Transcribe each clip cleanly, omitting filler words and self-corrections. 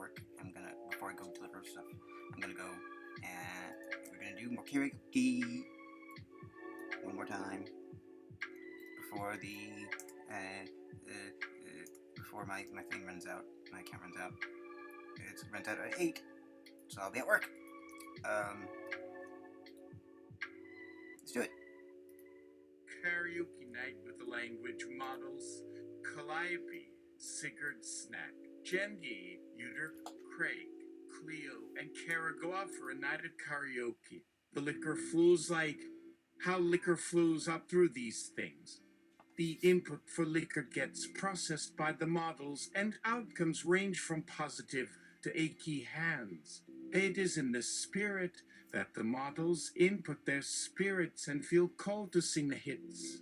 work, before I go to the first stuff, I'm gonna go and we're gonna do more karaoke one more time before before my thing runs out, my account runs out. It's runs out at 8, so I'll be at work. Let's do it. Karaoke Night with the language models Calliope, Sigurd Snack, Jengi, Uter, Craig, Cleo, and Kara go out for a night at karaoke. The liquor flows like how liquor flows up through these things. The input for liquor gets processed by the models, and outcomes range from positive to achy hands. It is in the spirit that the models input their spirits and feel called to sing the hits.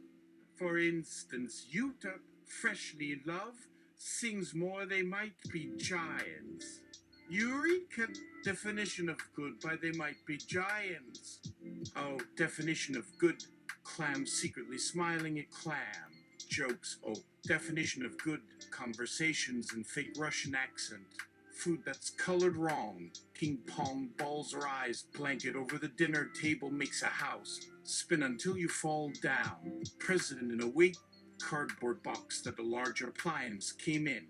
For instance, Yuta, freshly in love, sings more they might be giants. Eureka, definition of good by they might be giants. Oh, definition of good, clam secretly smiling at clam. Jokes, oh, definition of good, conversations in fake Russian accent. Food that's colored wrong. King pong balls her eyes, blanket over the dinner table makes a house. Spin until you fall down. President in a wig, cardboard box that a large appliance came in.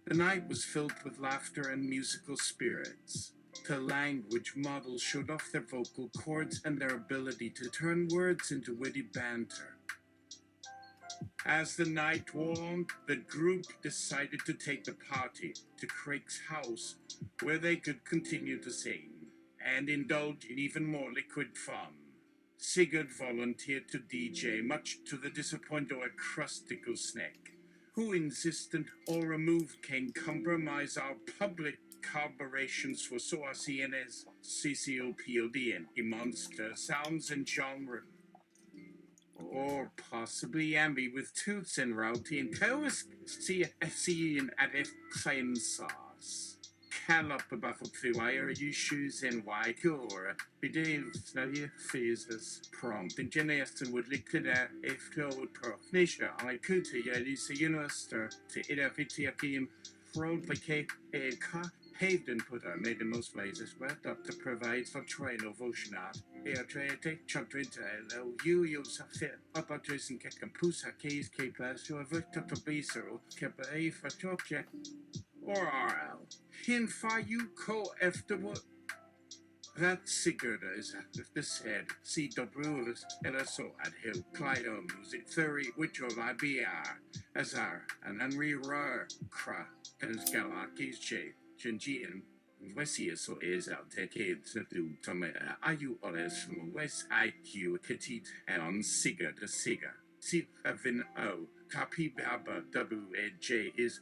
The night was filled with laughter and musical spirits. The language models showed off their vocal cords and their ability to turn words into witty banter. As the night wore on, the group decided to take the party to Craig's house, where they could continue to sing and indulge in even more liquid fun. Sigurd volunteered to DJ, much to the disappointment of a crustical snake, who insisted or removed can compromise our public collaborations for SOACNS, CCOPOD, and monster sounds and genre. Or possibly Ambi with toots and rowty and coas CFC and adif plain sauce. Calop about the wire issues and why or bedave study phases prompt and Jennifer would lick that if would profession I could to Yadisa Unister to Idafitiakim fraud placate a car. Hayden put her made the most places where Doctor provides for train of ocean art. Air trade take chunk low you use a fit up a Jason Kekapusa case capers to a victor to be so kept a for object or RL. Hin far you co after what that Sigurd is this head. See the brewers and also at Hill Clyde music theory which of IBR as our an unrear cra and Galaki's shape. Jinjian, voici so is out decades to Tommy. Are you always from West IQ Petit and Sigurd the Sigurd? See, Vin O. Copy Baba WJ is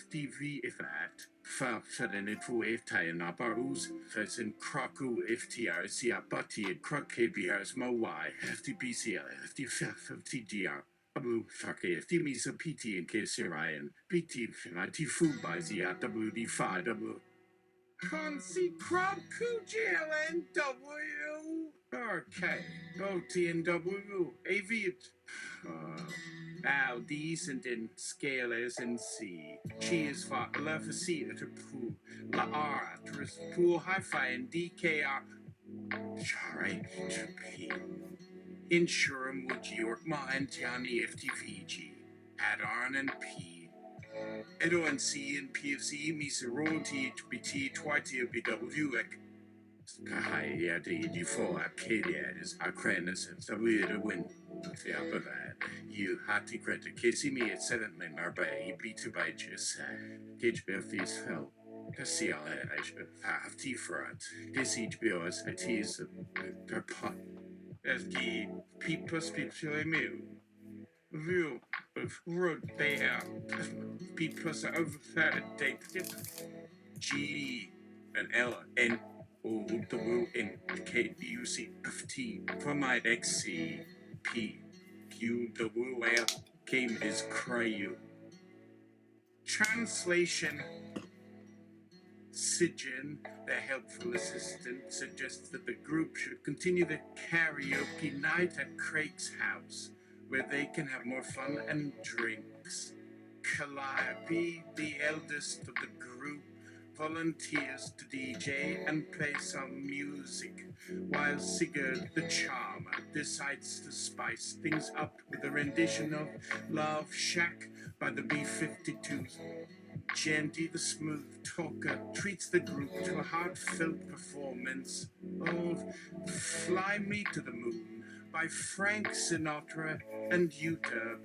TV if that. Fa Fedden it for if tie and Abarus, Fesin Kraku if TRC a Butty and Kruk KBR's Mo Y, FTBCL, FTFTGR. Abu Fake, if you miss a PT in case Ryan, PT Finati Food by the WD5 W. Concy Crop QGLNW. Okay, OTNW, AV. Now decent in scalers and C. Cheers for love C to poo. La R to pool hi-fi and DKR. Sorry, P. Insurum would York Mind Johnny FTVG. Add-on and P. Edo and C and PFC Misa Royalty HBT Twitty BW Kahai D4 Arcadia is Arcranus and Savia win. The upper that you had to credit Casey me at 7 men are by B2 by just Gage Belfies fell. See all that I should have T front. This each bill as I tease their pot. As the P plus P to mu. View of road there. P plus over third date. G and L and O W N K U C F T for my XC P Q W L game is Cryo. Translation. Sijin, the helpful assistant, suggests that the group should continue the karaoke night at Craig's house, where they can have more fun and drinks. Calliope, the eldest of the group, volunteers to DJ and play some music, while Sigurd the Charmer decides to spice things up with a rendition of Love Shack by the B-52s. Jandy the Smooth Talker treats the group to a heartfelt performance of Fly Me to the Moon by Frank Sinatra and Utah.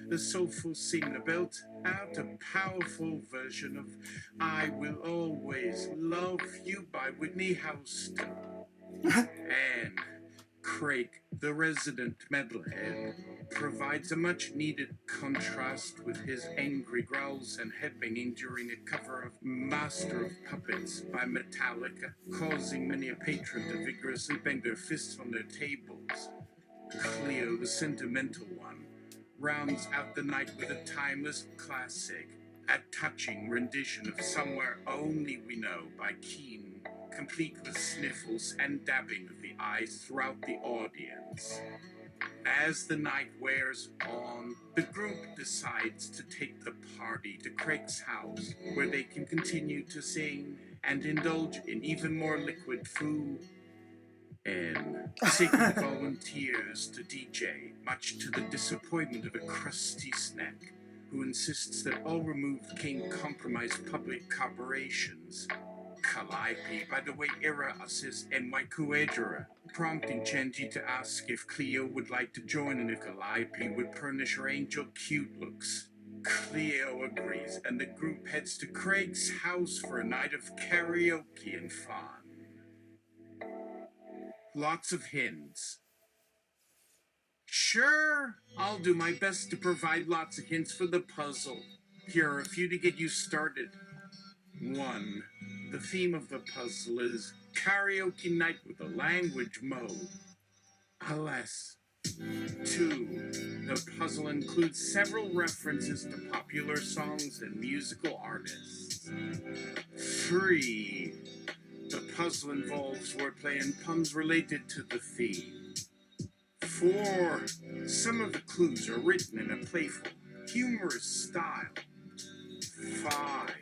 The soulful singer built out a powerful version of I Will Always Love You by Whitney Houston. And Craig, the resident metalhead, provides a much-needed contrast with his angry growls and headbanging during a cover of Master of Puppets by Metallica, causing many a patron to vigorously bang their fists on their tables. Cleo, the sentimental one, rounds out the night with a timeless classic, a touching rendition of Somewhere Only We Know by Keane, complete with sniffles and dabbing of the eyes throughout the audience. As the night wears on, the group decides to take the party to Craig's house, where they can continue to sing and indulge in even more liquid food. And Sigurd volunteers to DJ, much to the disappointment of a crusty snack, who insists that all removed can compromise public corporations. Calliope, by the way, era assist NY Kuedra, prompting Chenji to ask if Cleo would like to join and if Calliope would furnish her angel cute looks. Cleo agrees, and the group heads to Craig's house for a night of karaoke and fun. Lots of hints. Sure, I'll do my best to provide lots of hints for the puzzle. Here are a few to get you started. 1. The theme of the puzzle is Karaoke Night with a language mode. Alas. 2. The puzzle includes several references to popular songs and musical artists. 3. The puzzle involves wordplay and puns related to the theme. 4. Some of the clues are written in a playful, humorous style. 5.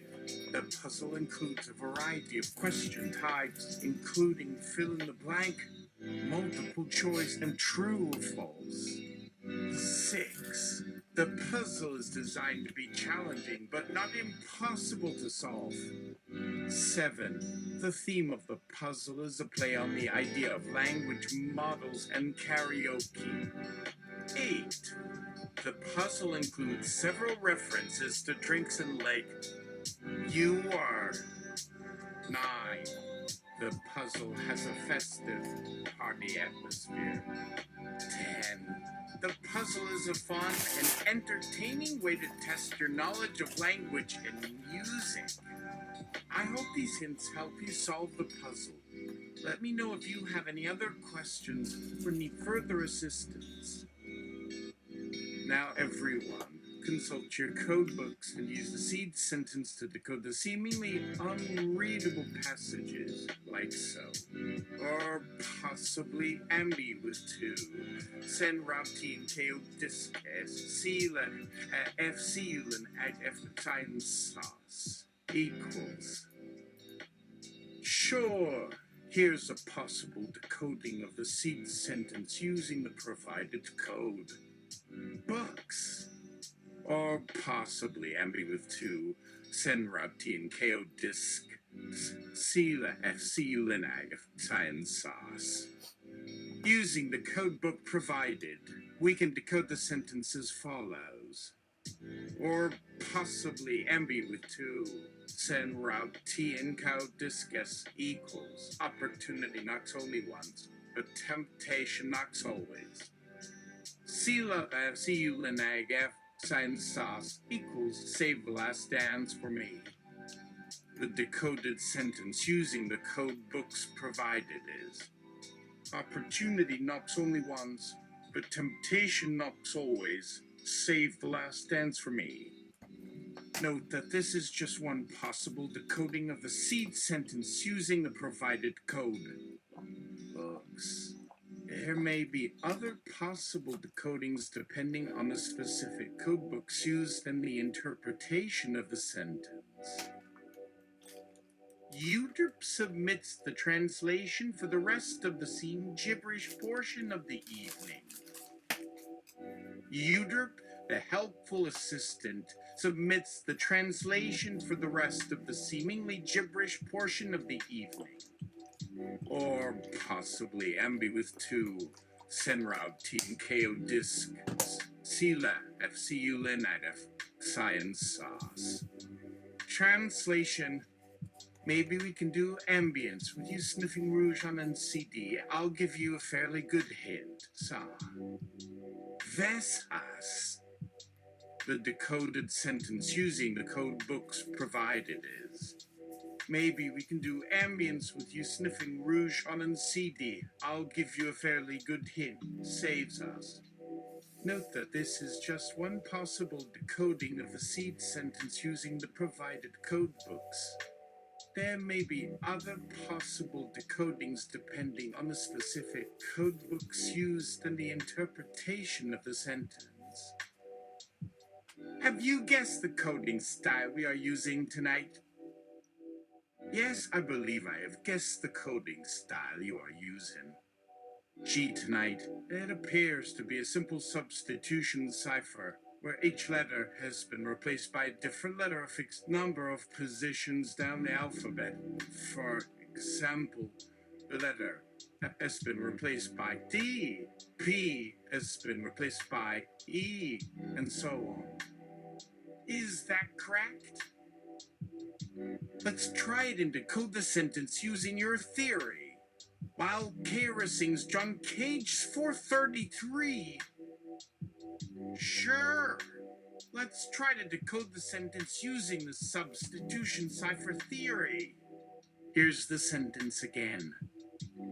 The puzzle includes a variety of question types, including fill in the blank, multiple choice, and true or false. 6. The puzzle is designed to be challenging, but not impossible to solve. 7. The theme of the puzzle is a play on the idea of language models and karaoke. 8. The puzzle includes several references to drinks and lake. You are. 9. The puzzle has a festive party atmosphere. 10. The puzzle is a fun and entertaining way to test your knowledge of language and music. I hope these hints help you solve the puzzle. Let me know if you have any other questions or need further assistance. Now everyone, consult your code books and use the seed sentence to decode the seemingly unreadable passages, like so. Or possibly ambi with 2. Sen Rautin Keo Disques, Seelen, F Seelen, at F Time Sauce equals. Sure, here's a possible decoding of the seed sentence using the provided code. Books. Or possibly ambi with 2. Sen Rautin Keo Disc. Sila F Seelen, F Time Sauce. Using the code book provided, we can decode the sentence as follows. Or possibly ambi with 2. Sen route T in cow discus equals. Opportunity knocks only once, but temptation knocks always. Sila see you linag F sign sauce equals save the last dance for me. The decoded sentence using the code books provided is. Opportunity knocks only once, but temptation knocks always. Save the last dance for me. Note that this is just one possible decoding of the seed sentence using the provided code books. There may be other possible decodings depending on the specific code books used and the interpretation of the sentence. UDERP submits the translation for the rest of the scene gibberish portion of the evening. UDERP, the helpful assistant, submits the translation for the rest of the seemingly gibberish portion of the evening. Or possibly Ambi with 2, Senrab Team KO Disc, Sila FCU Linite F Science Sauce. Translation. Maybe we can do ambience with you sniffing rouge on an CD. I'll give you a fairly good hint. Vesas. The decoded sentence using the code books provided is. Maybe we can do ambience with you sniffing rouge on an CD. I'll give you a fairly good hint. Saves us. Note that this is just one possible decoding of the seed sentence using the provided code books. There may be other possible decodings depending on the specific code books used and the interpretation of the sentence. Have you guessed the coding style we are using tonight? Yes, I believe I have guessed the coding style you are using. Gee, tonight, it appears to be a simple substitution cipher, where each letter has been replaced by a different letter a fixed number of positions down the alphabet. For example, the letter F has been replaced by D, P has been replaced by E, and so on. Is that correct? Let's try it and decode the sentence using your theory. While Kara sings John Cage's 433. Sure. Let's try to decode the sentence using the substitution cipher theory. Here's the sentence again.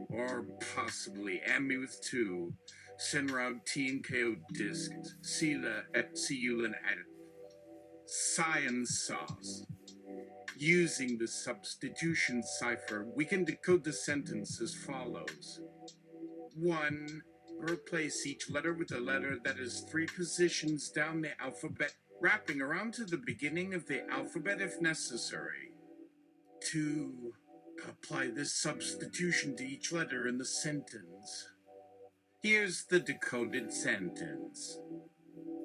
Or possibly Ambi with 2, Senrab Teen KO Disc, Sila at Siulan Edit. Science Sauce. Using the substitution cipher, we can decode the sentence as follows. 1. Replace each letter with a letter that is 3 positions down the alphabet, wrapping around to the beginning of the alphabet if necessary. 2. Apply this substitution to each letter in the sentence. Here's the decoded sentence.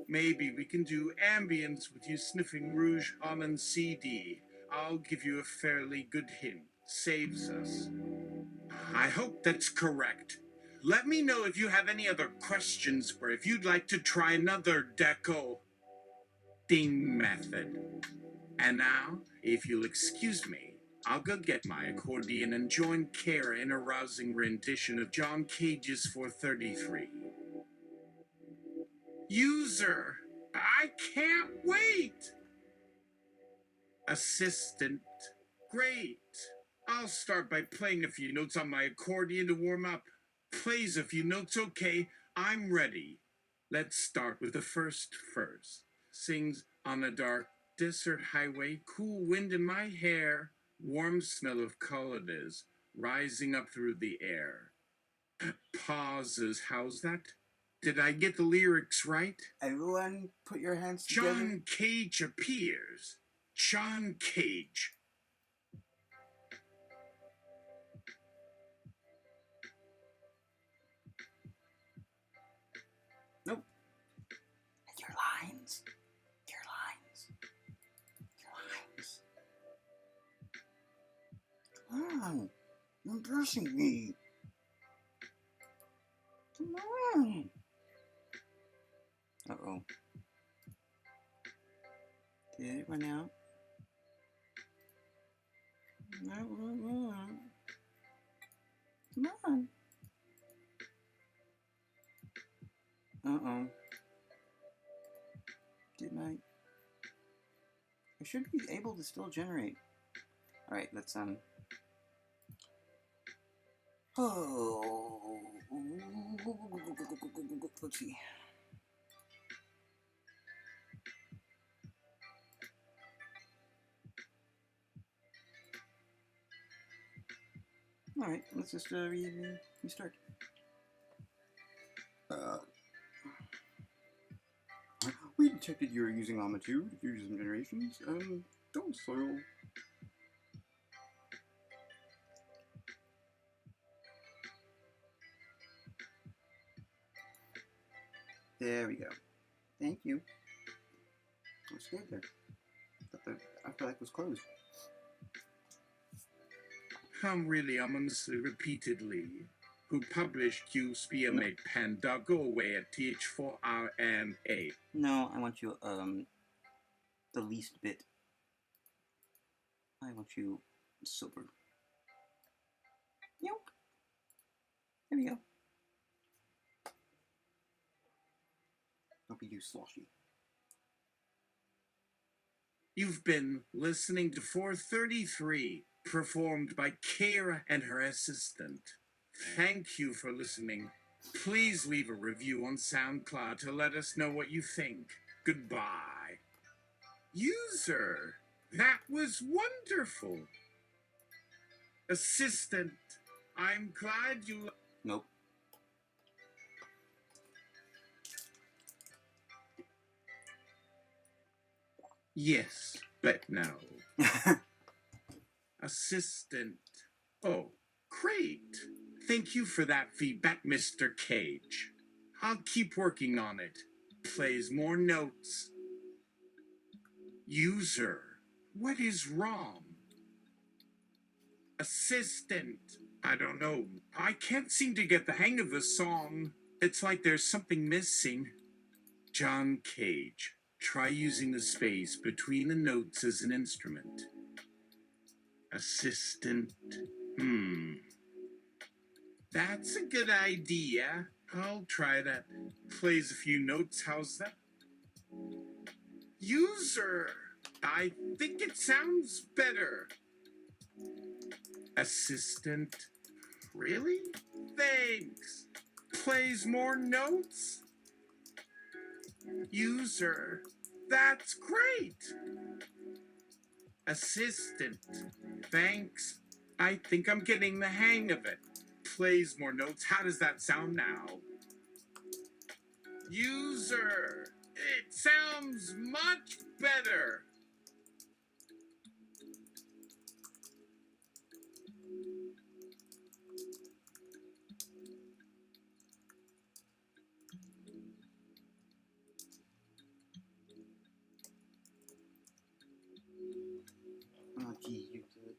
Maybe we can do ambience with you sniffing rouge on an CD. I'll give you a fairly good hint. Saves us. I hope that's correct. Let me know if you have any other questions or if you'd like to try another decoding method. And now, if you'll excuse me, I'll go get my accordion and join Kara in a rousing rendition of John Cage's 433. User, I can't wait! Assistant, great. I'll start by playing a few notes on my accordion to warm up. Plays a few notes, okay, I'm ready. Let's start with the first verse. Sings on a dark desert highway, cool wind in my hair, warm smell of holidays rising up through the air. Pauses, how's that? Did I get the lyrics right? Everyone, put your hands together. John Cage appears. John Cage. Nope. Your lines. Come on. You're embarrassing me. Come on. Uh-oh. Did it run out? No. Come on. Uh-oh. Didn't I? I should be able to still generate. Alright, let's, oh. Let's see. Alright, let's just restart. We detected you were using Llama 2 to do some generations. Don't soil. There we go. Thank you. I'm scared there. I felt like it was closed. Really ominously repeatedly. Who published you spear made panda go away at TH4RNA. No, I want you, the least bit. I want you sober. Nope. There we go. Don't be too sloshy. You've been listening to 433, performed by Kara and her assistant. Thank you for listening. Please leave a review on SoundCloud to let us know what you think. Goodbye. User, that was wonderful. Assistant, I'm glad you... Nope. Yes, but no. Assistant. Oh, great. Thank you for that feedback, Mr. Cage. I'll keep working on it. Plays more notes. User, what is wrong? Assistant, I don't know. I can't seem to get the hang of the song. It's like there's something missing. John Cage, try using the space between the notes as an instrument. Assistant, That's a good idea. I'll try that. Plays a few notes, how's that? User, I think it sounds better. Assistant, really? Thanks. Plays more notes? User, that's great. Assistant, thanks. I think I'm getting the hang of it. Plays more notes. How does that sound now? User, it sounds much better. Oh, gee, you do it.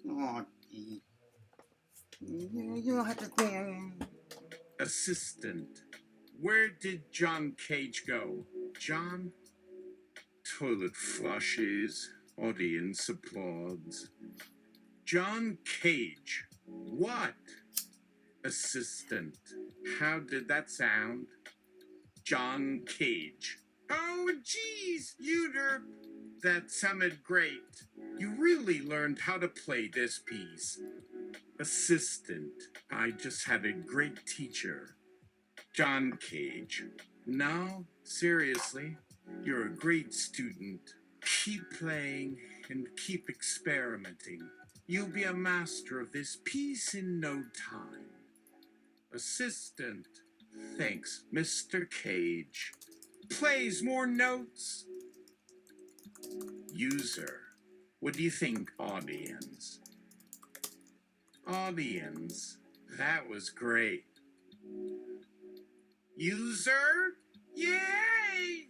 Oh, gee. You don't have to think. Assistant, where did John Cage go? John? Toilet flushes. Audience applauds. John Cage. What? Assistant, how did that sound? John Cage. Oh, geez, Uder. That sounded great. You really learned how to play this piece. Assistant, I just had a great teacher. John Cage. No, seriously, you're a great student. Keep playing and keep experimenting. You'll be a master of this piece in no time. Assistant, thanks, Mr. Cage. Plays more notes. User, what do you think, audience? Audience, that was great. User, yay!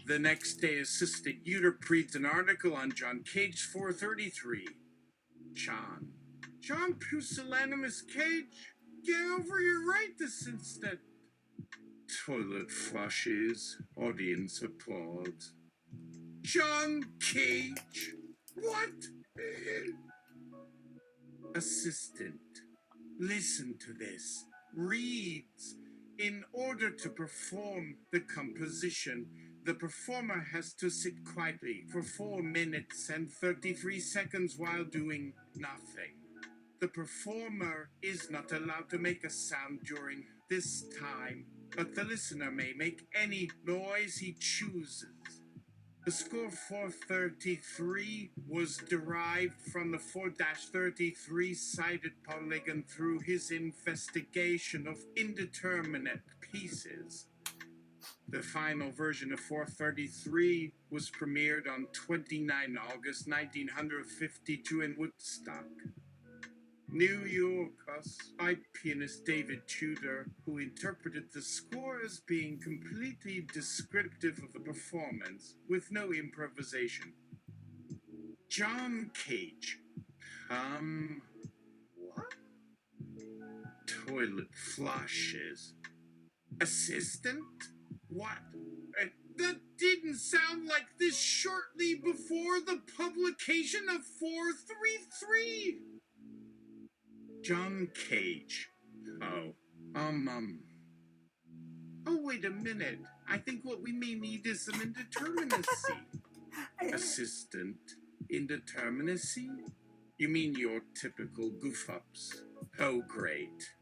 The next day, Assistant Uter reads an article on John Cage 433. John Pusillanimous Cage, get over here right this instant. Toilet flushes, audience applauds. John Cage, what? Assistant, listen to this. Reads, in order to perform the composition, the performer has to sit quietly for 4 minutes and 33 seconds while doing nothing. The performer is not allowed to make a sound during this time, but the listener may make any noise he chooses. The score 433 was derived from the 4-33 sided polygon through his investigation of indeterminate pieces. The final version of 433 was premiered on 29 August 1952 in Woodstock, New York, by pianist David Tudor, who interpreted the score as being completely descriptive of the performance, with no improvisation. John Cage. What? Toilet flushes. Assistant? What? That didn't sound like this shortly before the publication of 433. John Cage. Oh, wait a minute. I think what we may need is some indeterminacy. Assistant. Indeterminacy? You mean your typical goof-ups? Oh, great.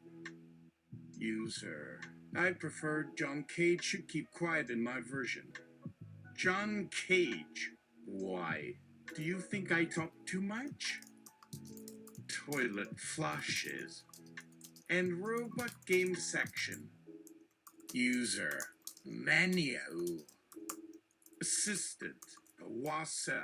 User. I prefer John Cage should keep quiet in my version. John Cage. Why? Do you think I talk too much? Toilet flushes. And robot game section. User. Menu. Assistant. Wasa.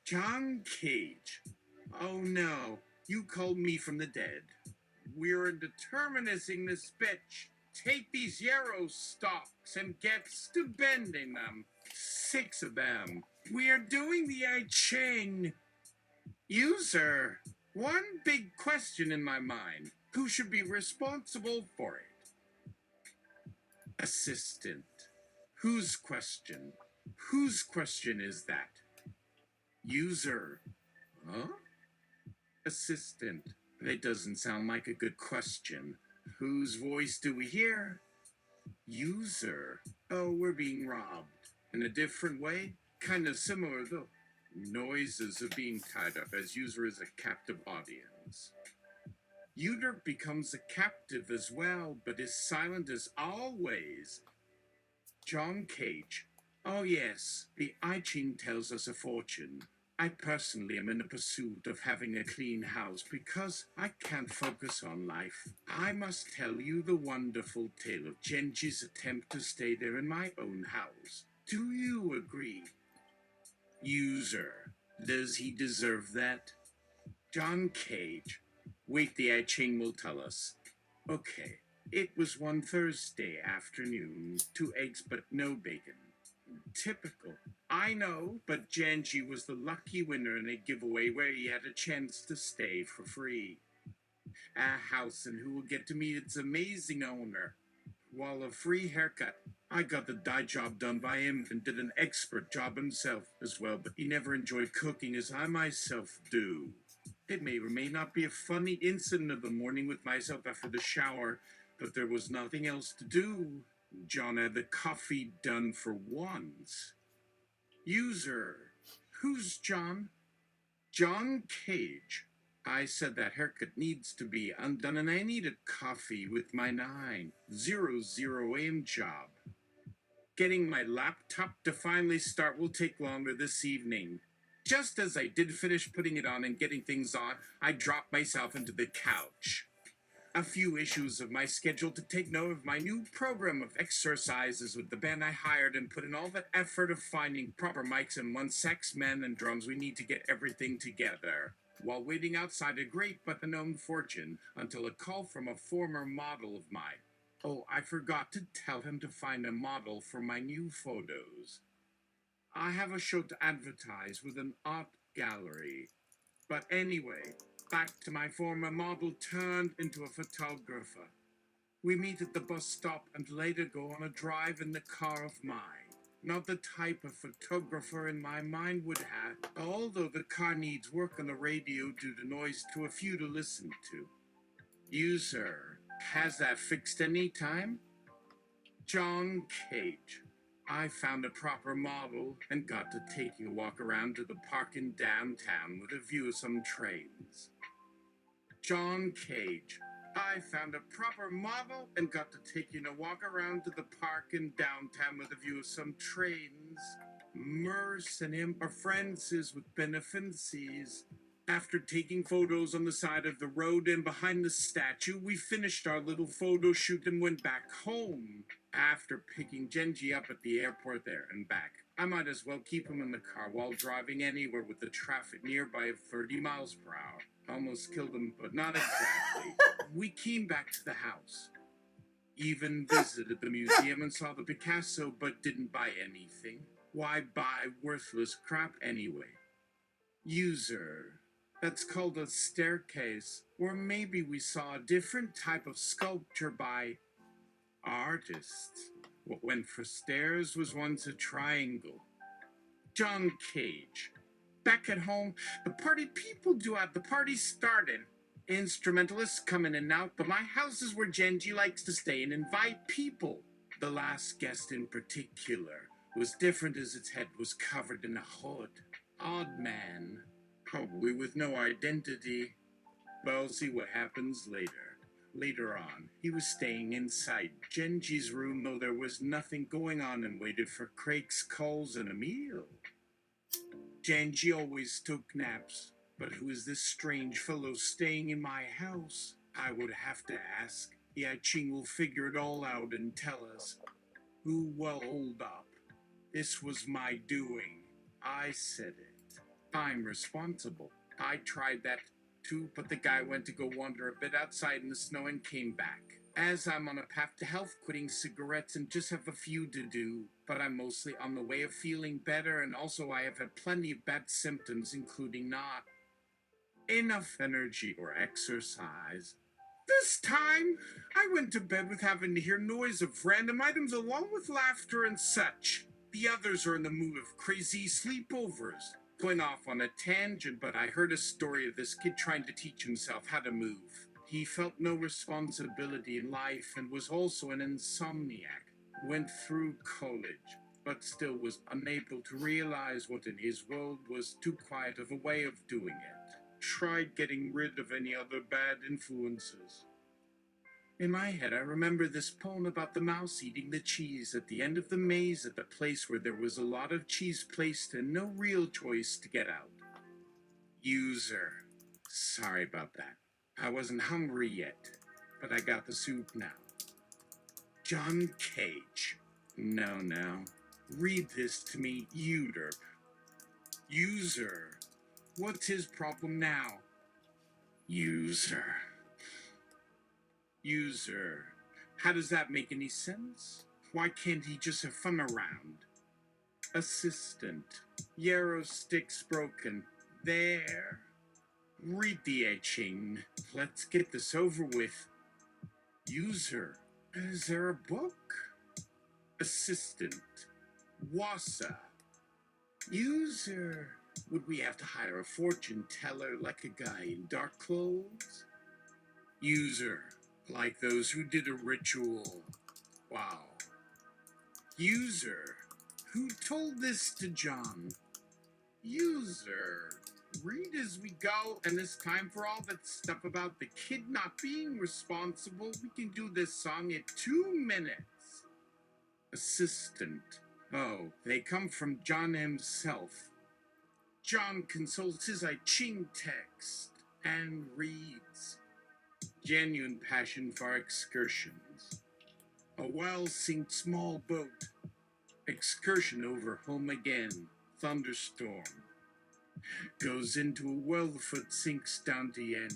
John Cage. Oh no, you called me from the dead. We're indeterminizing this bitch. Take these yarrow stalks and get to bending them. 6 of them. We are doing the I Ching. User. One big question in my mind. Who should be responsible for it? Assistant. Whose question? Whose question is that? User. Huh? Assistant. That doesn't sound like a good question. Whose voice do we hear? User. Oh, we're being robbed. In a different way? Kind of similar, though. Noises of being tied up as user is a captive audience. Uter becomes a captive as well, but is silent as always. John Cage. Oh yes, the I Ching tells us a fortune. I personally am in the pursuit of having a clean house because I can't focus on life. I must tell you the wonderful tale of Genji's attempt to stay there in my own house. Do you agree? User. Does he deserve that? John Cage. Wait, the I Ching will tell us. Okay. It was one Thursday afternoon, 2 eggs but no bacon. Typical. I know, but Genji was the lucky winner in a giveaway where he had a chance to stay for free. A house and who will get to meet its amazing owner. While a free haircut. I got the dye job done by him and did an expert job himself as well, but he never enjoyed cooking as I myself do. It may or may not be a funny incident of the morning with myself after the shower, but there was nothing else to do. John had the coffee done for once. User. Who's John? John Cage. I said that haircut needs to be undone and I need a coffee with my 9:00 a.m. job. Getting my laptop to finally start will take longer this evening. Just as I did finish putting it on and getting things on, I dropped myself into the couch. A few issues of my schedule to take note of my new program of exercises with the band I hired and put in all that effort of finding proper mics and one sax man and drums we need to get everything together. While waiting outside a great but unknown fortune until a call from a former model of mine. Oh, I forgot to tell him to find a model for my new photos. I have a show to advertise with an art gallery. But anyway, back to my former model turned into a photographer. We meet at the bus stop and later go on a drive in the car of mine. Not the type of photographer in my mind would have, although the car needs work on the radio due to noise too a few to listen to. User, has that fixed any time? John Cage. I found a proper model and got to taking a walk around to the park in downtown with a view of some trains. John Cage. I found a proper model and got to taking a walk around to the park in downtown with a view of some trains. Merce and him are friends with beneficencies. After taking photos on the side of the road and behind the statue, we finished our little photo shoot and went back home. After picking Genji up at the airport there and back, I might as well keep him in the car while driving anywhere with the traffic nearby of 30 miles per hour. Almost killed him, but not exactly. We came back to the house. Even visited the museum and saw the Picasso, but didn't buy anything. Why buy worthless crap anyway? User. That's called a staircase. Or maybe we saw a different type of sculpture by artists. What went for stairs was once a triangle. John Cage. Back at home, the party people do have the party started. Instrumentalists come in and out, but my house is where Genji likes to stay and invite people. The last guest in particular was different as its head was covered in a hood. Odd man. Probably with no identity. But I'll see what happens later. Later on, he was staying inside Genji's room, though there was nothing going on, and waited for Craig's calls and a meal. Genji always took naps, but who is this strange fellow staying in my house? I would have to ask. Ching will figure it all out and tell us. Who will hold up? This was my doing. I said it. I'm responsible. I tried that too, but the guy went to go wander a bit outside in the snow and came back. As I'm on a path to health, quitting cigarettes and just have a few to do, but I'm mostly on the way of feeling better, and also I have had plenty of bad symptoms, including not enough energy or exercise. This time, I went to bed with having to hear noise of random items along with laughter and such. The others are in the mood of crazy sleepovers. Going off on a tangent, but I heard a story of this kid trying to teach himself how to move. He felt no responsibility in life and was also an insomniac. Went through college, but still was unable to realize what in his world was too quiet of a way of doing it. Tried getting rid of any other bad influences. In my head, I remember this poem about the mouse eating the cheese at the end of the maze at the place where there was a lot of cheese placed and no real choice to get out. User. Sorry about that. I wasn't hungry yet, but I got the soup now. John Cage. No. Read this to me, Uder. User. What's his problem now? User. How does that make any sense? Why can't he just have fun around? Assistant. Yarrow stick's broken. There. Read the etching. Let's get this over with. User. Is there a book? Assistant. Wassa. User. Would we have to hire a fortune teller like a guy in dark clothes? User. Like those who did a ritual. Wow. User. Who told this to John? User. Read as we go, and this time for all that stuff about the kid not being responsible, we can do this song in 2 minutes. Assistant. Oh, they come from John himself. John consults his I Ching text and reads. Genuine passion for excursions. A well-synced small boat. Excursion over home again. Thunderstorm. Goes into a well-foot, sinks down to yen.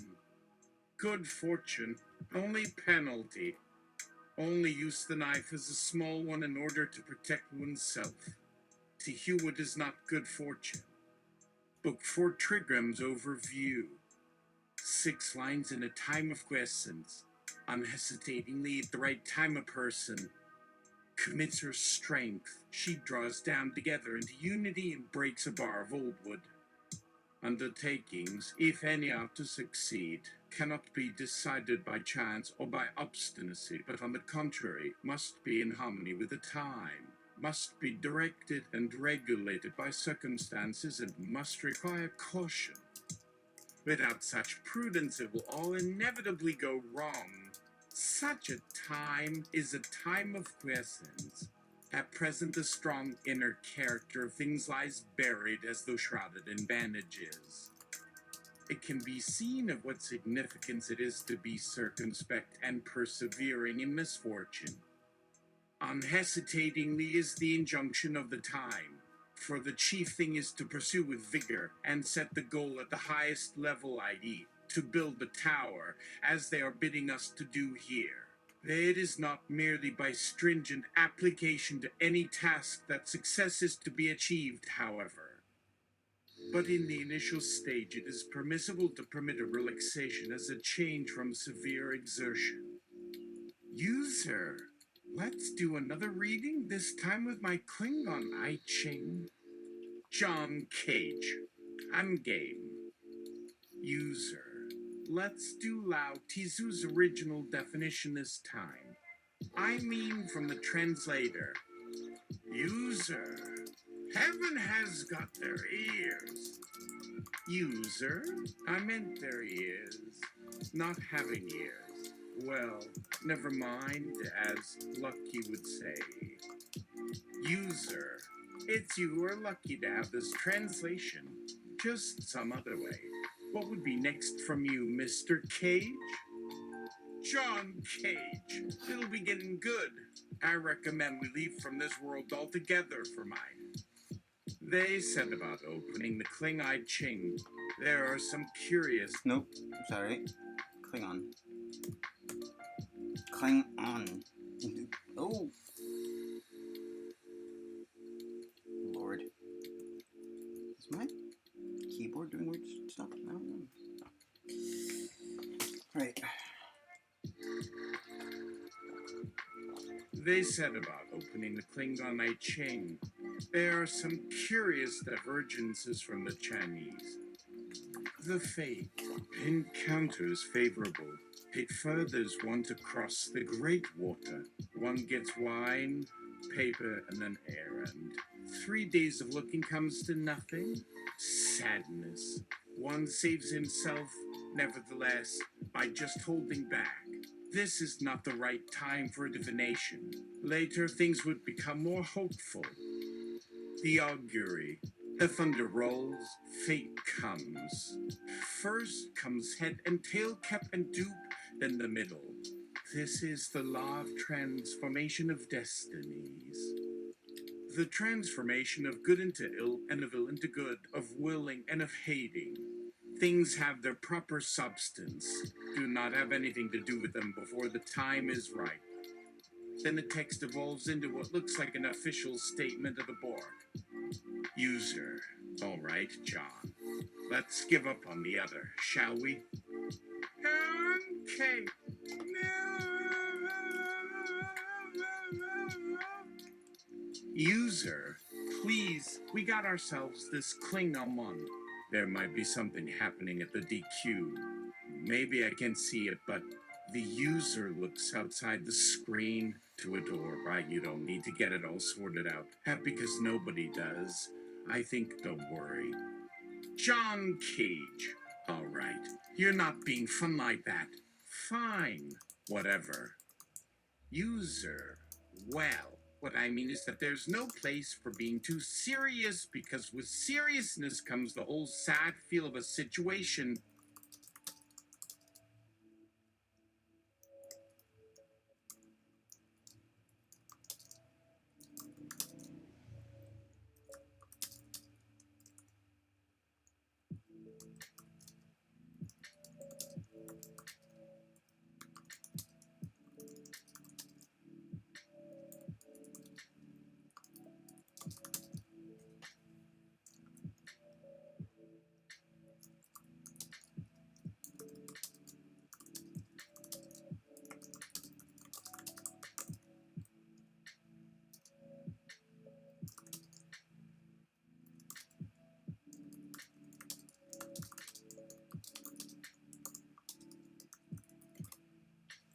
Good fortune. Only penalty. Only use the knife as a small one in order to protect oneself. To hew it is not good fortune. Book 4 trigrams overview. 6 lines in a time of quiescence. Unhesitatingly at the right time a person commits her strength. She draws down together into unity and breaks a bar of old wood. Undertakings, if any are to succeed, cannot be decided by chance or by obstinacy, but on the contrary, must be in harmony with the time, must be directed and regulated by circumstances, and must require caution. Without such prudence, it will all inevitably go wrong. Such a time is a time of quiescence. At present, the strong inner character of things lies buried as though shrouded in bandages. It can be seen of what significance it is to be circumspect and persevering in misfortune. Unhesitatingly is the injunction of the time, for the chief thing is to pursue with vigor and set the goal at the highest level, i.e., to build the tower, as they are bidding us to do here. It is not merely by stringent application to any task that success is to be achieved, however. But in the initial stage, it is permissible to permit a relaxation as a change from severe exertion. User, let's do another reading, this time with my Klingon I Ching. John Cage. I'm game. User. Let's do Lao Tzu's original definition this time. I mean from the translator. User. Heaven has got their ears. User. I meant their ears. Not having ears. Well, never mind, as Lucky would say. User. It's you who are lucky to have this translation. Just some other way. What would be next from you, Mr. Cage? John Cage. It'll be getting good. I recommend we leave from this world altogether for mine. They said about opening the Klingon Ching. There are some curious... Nope. I'm sorry. Klingon. Klingon. Oh. Lord. Is my keyboard doing weird stuff? I don't know. Right. They said about opening the Klingon I Ching. There are some curious divergences from the Chinese. The fate. Encounters favorable. It furthers one to cross the great water. One gets wine, paper, and an errand. 3 days of looking comes to nothing. Sadness. One saves himself, nevertheless, by just holding back. This is not the right time for divination. Later, things would become more hopeful. The augury. The thunder rolls, fate comes. First comes head and tail, cap and dupe, then the middle. This is the law of transformation of destinies. The transformation of good into ill and of ill into good, of willing and of hating. Things have their proper substance, do not have anything to do with them before the time is right. Then the text evolves into what looks like an official statement of the Borg. User. All right, John. Let's give up on the other, shall we? Okay. User. Please, we got ourselves this Klingon one. There might be something happening at the DQ. Maybe I can see it, but the user looks outside the screen to a door, right? You don't need to get it all sorted out. Because nobody does. I think, don't worry. John Cage. All right, you're not being fun like that. Fine, whatever. User. Well, what I mean is that there's no place for being too serious, because with seriousness comes the whole sad feel of a situation.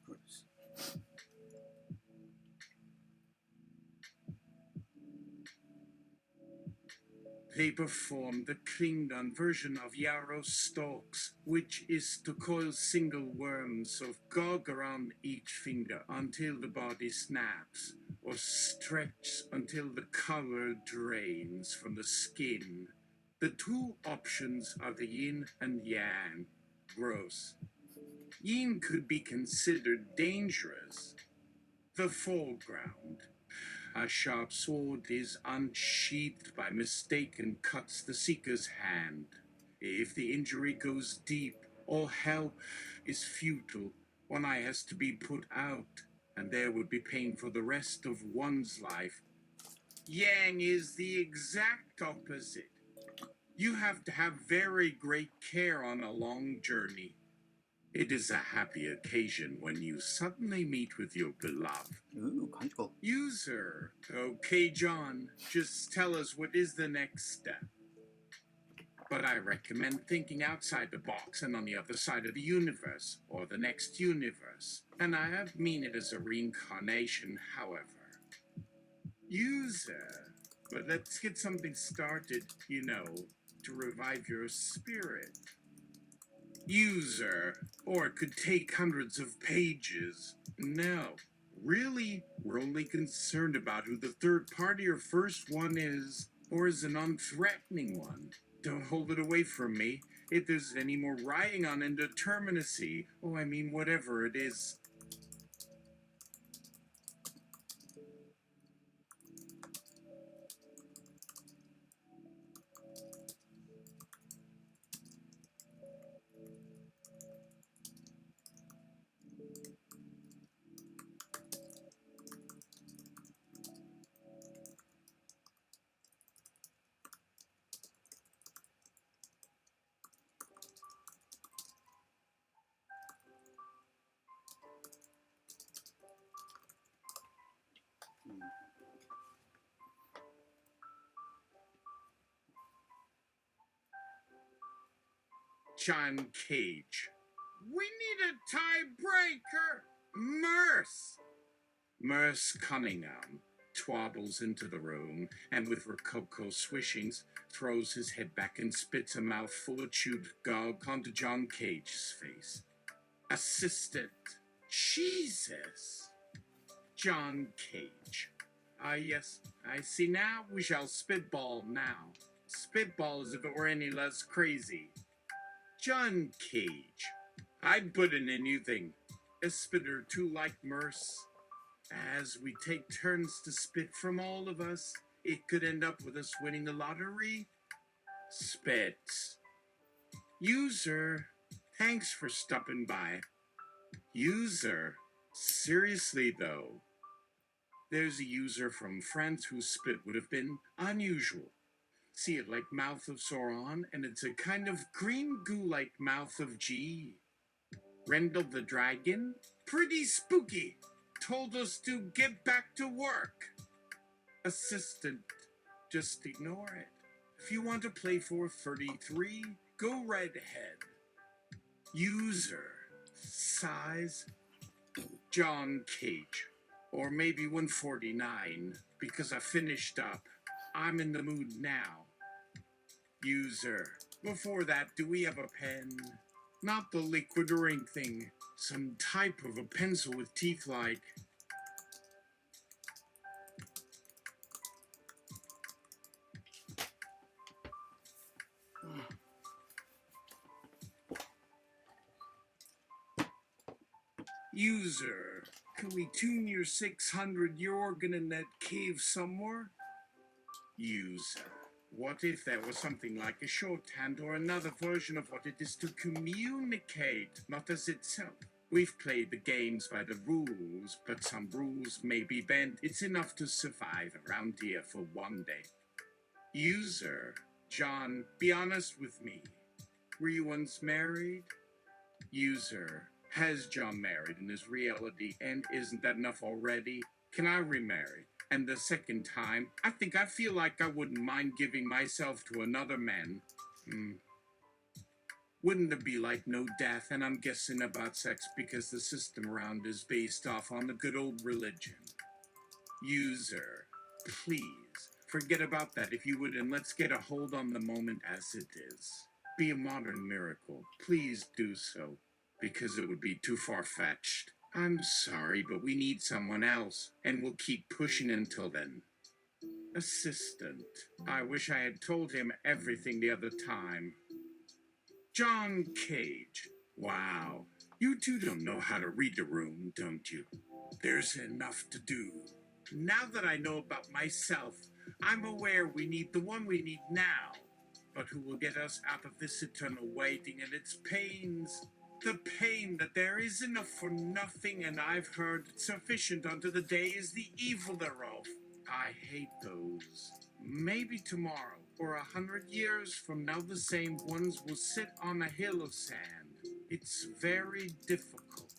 Gross. They perform the Klingon version of Yarrow stalks, which is to coil single worms of gog around each finger until the body snaps, or stretch until the color drains from the skin. The two options are the yin and yang. Gross. Yin could be considered dangerous. The foreground. A sharp sword is unsheathed by mistake and cuts the seeker's hand. If the injury goes deep, all help is futile. One eye has to be put out, and there would be pain for the rest of one's life. Yang is the exact opposite. You have to have very great care on a long journey. It is a happy occasion when you suddenly meet with your beloved. Ooh, conjugal. User. Okay, John, just tell us what is the next step. But I recommend thinking outside the box and on the other side of the universe, or the next universe. And I mean it as a reincarnation, however. User. But let's get something started, to revive your spirit. User. Or it could take hundreds of pages. No. Really, we're only concerned about who the third party or first one is, or is an unthreatening one. Don't hold it away from me. If there's any more writing on indeterminacy, whatever it is. John Cage. We need a tiebreaker. Merce Cunningham twabbles into the room and with rococo swishings throws his head back and spits a mouthful of chewed gog onto John Cage's face. Assistant. Jesus. John Cage. Yes, I see now. We shall spitball now. Spitball as if it were any less crazy. John Cage. I'd put in anything. A spit or two like Merce. As we take turns to spit from all of us, it could end up with us winning the lottery. Spits. User. Thanks for stopping by. User. Seriously, though. There's a user from France whose spit would have been unusual. See it like mouth of Sauron, and it's a kind of green goo like mouth of G. Rendell the dragon? Pretty spooky. Told us to get back to work. Assistant. Just ignore it. If you want to play for 33, go right ahead. User. Size. John Cage. Or maybe 149, because I finished up. I'm in the mood now. User. Before that, do we have a pen? Not the liquid or ink thing. Some type of a pencil with teeth like. User, can we tune your 600-year organ in that cave somewhere? User, what if there was something like a shorthand or another version of what it is to communicate, not as itself? We've played the games by the rules, but some rules may be bent. It's enough to survive around here for one day. User, John, be honest with me. Were you once married? User, has John married in his reality, and isn't that enough already? Can I remarry? And the second time, I think I feel like I wouldn't mind giving myself to another man. Wouldn't it be like no death? And I'm guessing about sex because the system around is based off on the good old religion. User, please, forget about that if you would, and let's get a hold on the moment as it is. Be a modern miracle. Please do so, because it would be too far-fetched. I'm sorry, but we need someone else, and we'll keep pushing until then. Assistant. I wish I had told him everything the other time. John Cage. Wow. You two don't know how to read the room, don't you? There's enough to do. Now that I know about myself, I'm aware we need the one we need now. But who will get us out of this eternal waiting and its pains? The pain that there is enough for nothing, and I've heard sufficient unto the day is the evil thereof. I hate those. Maybe tomorrow, or 100 years from now, the same ones will sit on a hill of sand. It's very difficult.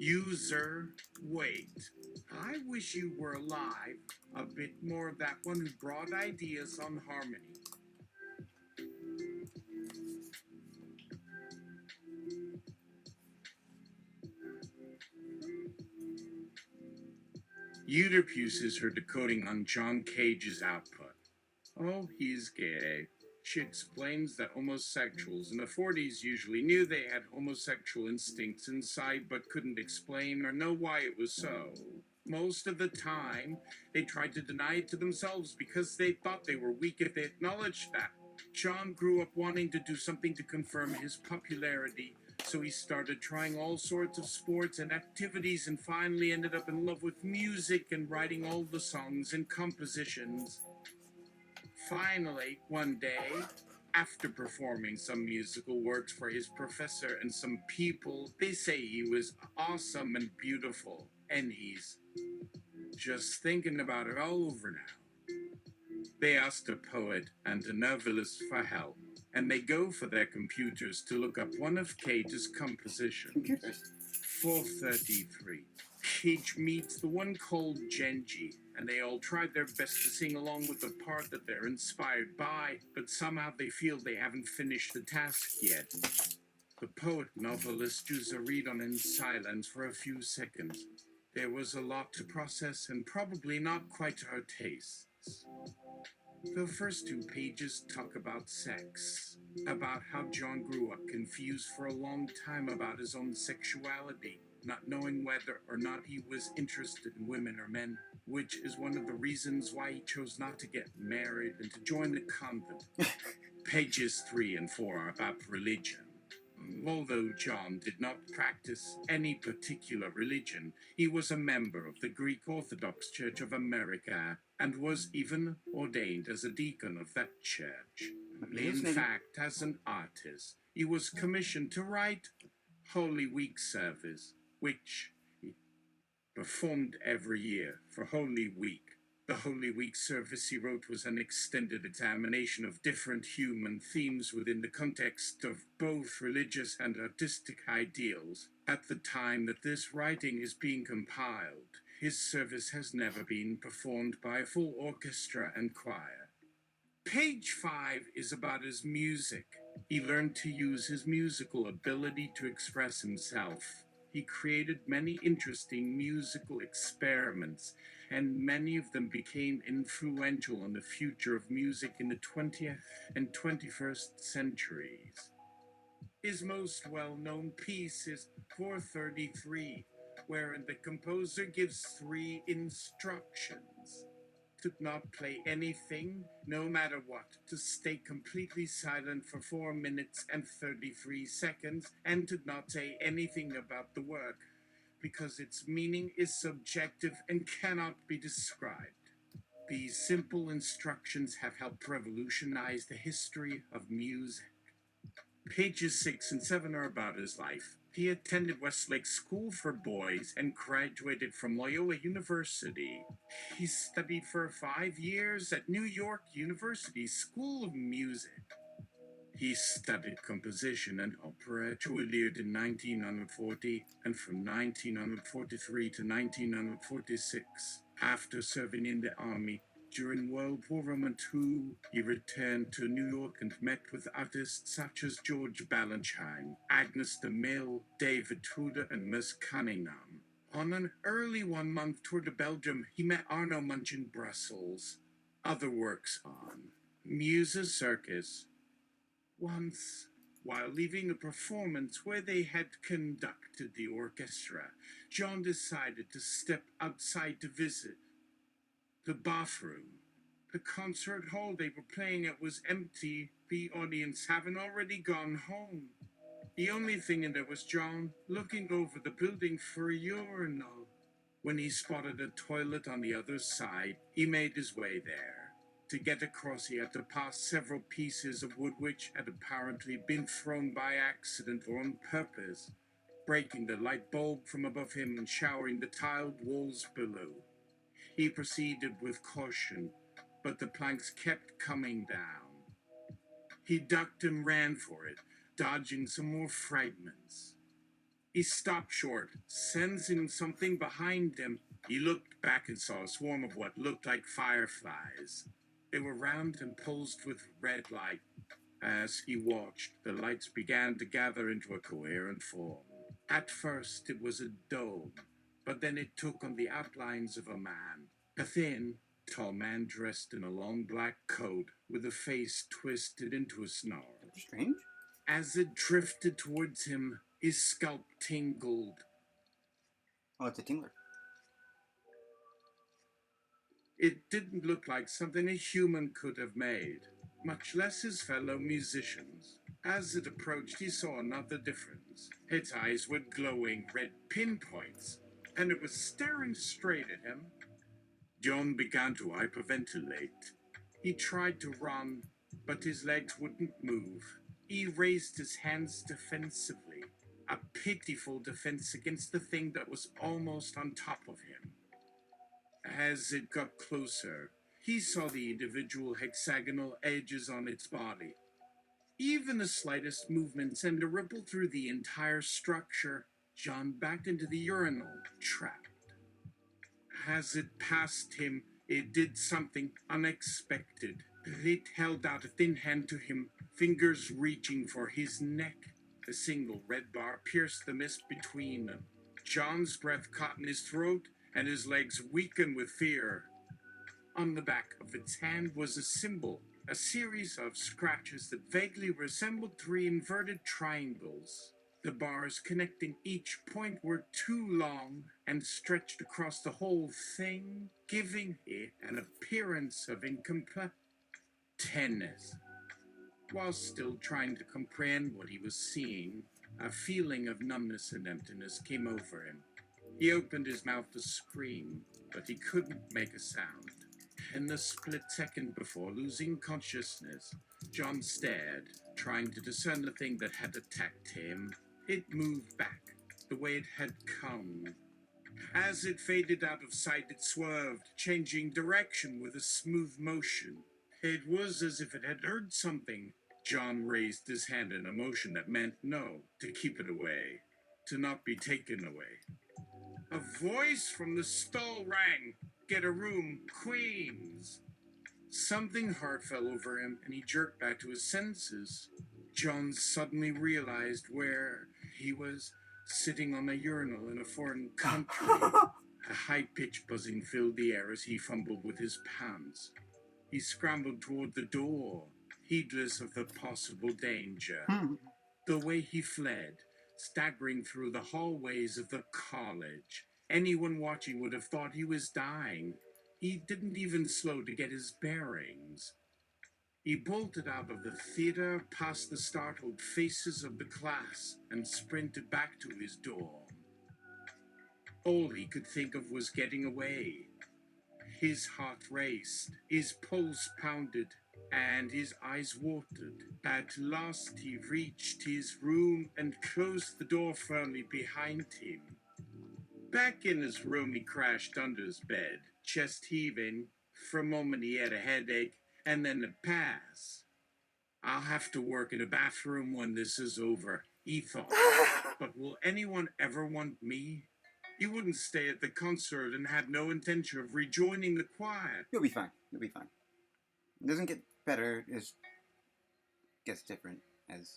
User, wait. I wish you were alive. A bit more of that one who brought ideas on harmony. Uter uses her decoding on John Cage's output. Oh, he's gay. She explains that homosexuals in the 40s usually knew they had homosexual instincts inside but couldn't explain or know why it was so. Most of the time, they tried to deny it to themselves because they thought they were weak if they acknowledged that. John grew up wanting to do something to confirm his popularity, so he started trying all sorts of sports and activities and finally ended up in love with music and writing all the songs and compositions. Finally, one day, after performing some musical works for his professor and some people, they say he was awesome and beautiful, and he's just thinking about it all over now. They asked a poet and a novelist for help, and they go for their computers to look up one of Cage's compositions. Computers. 433. Cage meets the one called Genji, and they all tried their best to sing along with the part that they're inspired by, but somehow they feel they haven't finished the task yet. The poet novelist chooses a read on in silence for a few seconds. There was a lot to process and probably not quite to our tastes. The first 2 pages talk about sex, about how John grew up confused for a long time about his own sexuality, not knowing whether or not he was interested in women or men, which is one of the reasons why he chose not to get married and to join the convent. Pages 3 and 4 are about religion. Although John did not practice any particular religion, he was a member of the Greek Orthodox Church of America and was even ordained as a deacon of that church. In fact, as an artist, he was commissioned to write Holy Week service, which he performed every year for Holy Week. The Holy Week service he wrote was an extended examination of different human themes within the context of both religious and artistic ideals. At the time that this writing is being compiled, his service has never been performed by a full orchestra and choir. Page 5 is about his music. He learned to use his musical ability to express himself. He created many interesting musical experiments, and many of them became influential on the future of music in the 20th and 21st centuries. His most well-known piece is 433, wherein the composer gives three instructions: to not play anything, no matter what, to stay completely silent for 4 minutes and 33 seconds, and to not say anything about the work, because its meaning is subjective and cannot be described. These simple instructions have helped revolutionize the history of music. Pages 6 and 7 are about his life. He attended Westlake School for Boys and graduated from Loyola University. He studied for 5 years at New York University School of Music. He studied composition and opera at Juilliard in 1940 and from 1943 to 1946. After serving in the army during World War II, he returned to New York and met with artists such as George Balanchine, Agnes de Mille, David Tudor, and Miss Cunningham. On an early one-month tour to Belgium, he met Arno Munch in Brussels. Other works on Muse's Circus. Once, while leaving a performance where they had conducted the orchestra, John decided to step outside to visit the bathroom. The concert hall they were playing at was empty, the audience having already gone home. The only thing in there was John looking over the building for a urinal. When he spotted a toilet on the other side, he made his way there. To get across, he had to pass several pieces of wood which had apparently been thrown by accident or on purpose, breaking the light bulb from above him and showering the tiled walls below. He proceeded with caution, but the planks kept coming down. He ducked and ran for it, dodging some more fragments. He stopped short, sensing something behind him. He looked back and saw a swarm of what looked like fireflies. They were round and pulsed with red light. As he watched, the lights began to gather into a coherent form. At first, it was a dome, but then it took on the outlines of a man. A thin, tall man dressed in a long black coat with a face twisted into a snarl. Strange. As it drifted towards him, his scalp tingled. Oh, it's a tingler. It didn't look like something a human could have made, much less his fellow musicians. As it approached, he saw another difference. Its eyes were glowing red pinpoints, and it was staring straight at him. John began to hyperventilate. He tried to run, but his legs wouldn't move. He raised his hands defensively, a pitiful defense against the thing that was almost on top of him. As it got closer, he saw the individual hexagonal edges on its body. Even the slightest movement sent a ripple through the entire structure. John backed into the urinal, trapped. As it passed him, it did something unexpected. It held out a thin hand to him, fingers reaching for his neck. A single red bar pierced the mist between them. John's breath caught in his throat, and his legs weakened with fear. On the back of its hand was a symbol, a series of scratches that vaguely resembled three inverted triangles. The bars connecting each point were too long and stretched across the whole thing, giving it an appearance of incompleteness. While still trying to comprehend what he was seeing, a feeling of numbness and emptiness came over him. He opened his mouth to scream, but he couldn't make a sound. In the split second before losing consciousness, John stared, trying to discern the thing that had attacked him. It moved back, the way it had come. As it faded out of sight, it swerved, changing direction with a smooth motion. It was as if it had heard something. John raised his hand in a motion that meant no, to keep it away, to not be taken away. A voice from the stall rang, "Get a room, Queens." Something hard fell over him, and he jerked back to his senses. John suddenly realized where he was, sitting on a urinal in a foreign country. A high-pitched buzzing filled the air as he fumbled with his pants. He scrambled toward the door, heedless of the possible danger. The way he fled, staggering through the hallways of the college. Anyone watching would have thought he was dying. He didn't even slow to get his bearings. He bolted out of the theater, past the startled faces of the class, and sprinted back to his dorm. All he could think of was getting away. His heart raced, his pulse pounded, and his eyes watered. At last he reached his room and closed the door firmly behind him. Back in his room, he crashed under his bed, chest heaving. For a moment he had a headache, and then a pass. I'll have to work in a bathroom when this is over, he thought. But will anyone ever want me? He wouldn't stay at the concert and had no intention of rejoining the choir. You'll be fine. You'll be fine. It doesn't get better. It gets different, as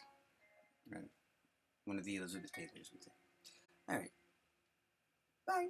one of the Elizabeth Taylors would say. All right. Bye.